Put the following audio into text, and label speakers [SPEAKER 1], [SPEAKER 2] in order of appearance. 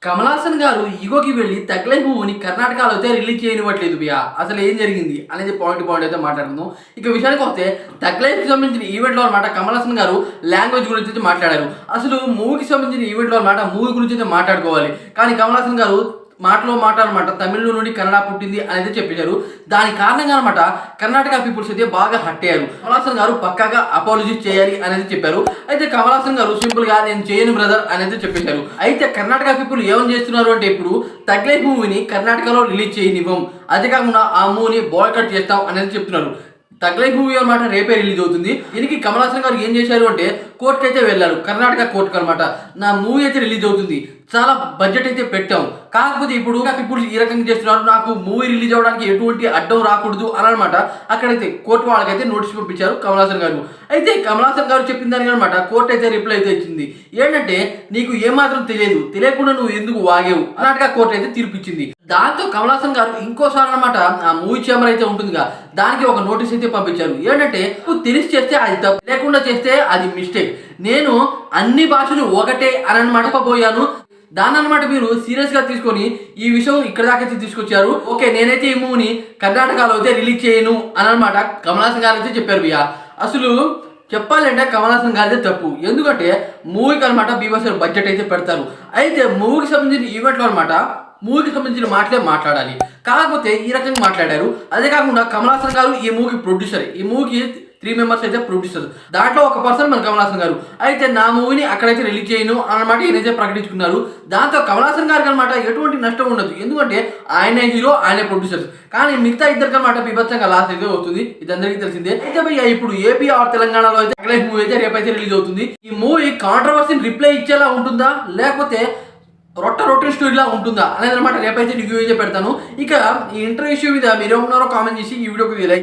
[SPEAKER 1] కమల్ హాసన్ గారు ఈగోకి వెళ్ళి తగ్లై మూవీని కర్ణాటకలో అయితే రిలీజ్ చేయనివ్వట్లేదు బియా. అసలు ఏం జరిగింది అనేది పాయింట్ అయితే మాట్లాడుకుందాం. ఇక విషయానికి వస్తే తగ్లైకి సంబంధించిన ఈవెంట్లో అనమాట కమల్ హాసన్ గారు లాంగ్వేజ్ గురించి అయితే మాట్లాడారు. అసలు మూవీకి సంబంధించిన ఈవెంట్లో అనమాట మూవీ గురించి అయితే మాట్లాడుకోవాలి, కానీ కమల్ హాసన్ గారు మాట అనమాట తమిళ నుండి కన్నడ పుట్టింది అనేది చెప్పారు. దాని కారణంగా అనమాట కర్ణాటక పీపుల్స్ అయితే బాగా హట్ అయ్యారు. కమల్ హాసన్ గారు పక్కాగా అపాలజీ చేయాలి అనేది చెప్పారు. అయితే కమల్ హాసన్ గారు సింపుల్ గా నేను చేయను బ్రదర్ అనేది చెప్పేశారు. అయితే కర్ణాటక పీపుల్ ఏమని చేస్తున్నారు అంటే ఇప్పుడు తగ్లై మూవీని కర్ణాటకలో రిలీజ్ చేయనివ్వం, అదే కాకుండా ఆ మూవీని బాయ్కట్ చేస్తాం అనేది చెప్తున్నారు. తగ్లై మూవీ అనమాట రేపే రిలీజ్ అవుతుంది. దీనికి కమల్ హాసన్ గారు ఏం చేశారు అంటే కోర్టుకి అయితే వెళ్ళారు, కర్ణాటక కోర్టుకు అనమాట. నా మూవీ అయితే రిలీజ్ అవుతుంది, చాలా బడ్జెట్ అయితే పెట్టాం, కాకపోతే ఇప్పుడు ఈ రకంగా చేస్తున్నారు, నాకు మూవీ రిలీజ్ అవ్వడానికి ఎటువంటి అడ్డం రాకూడదు అని అనమాట. అక్కడైతే కోర్టు వాళ్ళకైతే నోటీస్ పంపించారు కమల్ హాసన్ గారు. అయితే కమల్ హాసన్ గారు చెప్పిన దానికి అనమాట కోర్టు అయితే రిప్లై అయితే ఇచ్చింది. ఏంటంటే నీకు ఏమాత్రం తెలియకుండా నువ్వు ఎందుకు వాగేవు కర్ణాటక కోర్టు అయితే తీర్పిచ్చింది. దాంతో కమల్ హాసన్ గారు ఇంకోసారి అనమాట ఆ మూవీ ఛాంబర్ అయితే ఉంటుందిగా, దానికి ఒక నోటీస్ అయితే పంపించారు. ఏంటంటే నువ్వు తెలిసి చేస్తే అది తప్పు, లేకుండా చేస్తే అది మిస్టేక్, నేను అన్ని భాషలు ఒకటే అని అనమాట పోయాను. దాని అనమాట మీరు సీరియస్ గా తీసుకొని ఈ విషయం ఇక్కడ దాకా తీసుకొచ్చారు. ఓకే, నేనైతే ఈ మూవీని కర్ణాటకలో అయితే రిలీజ్ చేయను అని అనమాట కమల్ హాసన్ గారు అయితే చెప్పారు బియా. అసలు చెప్పాలంటే కమల్ హాసన్ గారిదే తప్పు, ఎందుకంటే మూవీకి అనమాట బీభత్స బడ్జెట్ అయితే పెడతారు. అయితే మూవీకి సంబంధించిన ఈవెంట్లో అనమాట మూవీకి సంబంధించిన మాటలే మాట్లాడాలి, కాకపోతే ఈ రకంగా మాట్లాడారు. అదే కాకుండా కమల్ హాసన్ గారు ఈ మూవీకి ప్రొడ్యూసర్, ఈ మూవీకి 3 మెంబర్స్ అయితే ప్రొడ్యూసర్, దాంట్లో ఒక పర్సన్ మన కమల్ హాసన్ గారు. అయితే నా మూవీని అక్కడైతే రిలీజ్ చేయను అన్నమాట ఈయనైతే ప్రకటించుకున్నారు. దాంతో కమల్ హాసన్ గారికి అనమాట ఎటువంటి నష్టం ఉండదు, ఎందుకంటే ఆయనే హీరో, ఆయనే ప్రొడ్యూసర్. కానీ మిగతా ఇద్దరికి అనమాట బీభత్సంగా లాస్ అయితే అవుతుంది, ఇది అందరికీ తెలిసిందే. అయితే భయ్య ఇప్పుడు ఏపీ ఆర్ తెలంగాణలో అయితే తగ్లై మూవీ అయితే రేపైతే రిలీజ్ అవుతుంది. ఈ మూవీ కాంట్రవర్సీని రిప్లై ఇచ్చేలా ఉంటుందా, లేకపోతే రొట్టె స్టోరీలా ఉంటుందా అనేది అనమాట రేపైతే రివ్యూ అయితే పెడతాను. ఇక ఈ ఇంటర్వ్యూ మీద మీరు ఏమన్నారో కామెంట్ చేసి ఈ వీడియోకి లైక్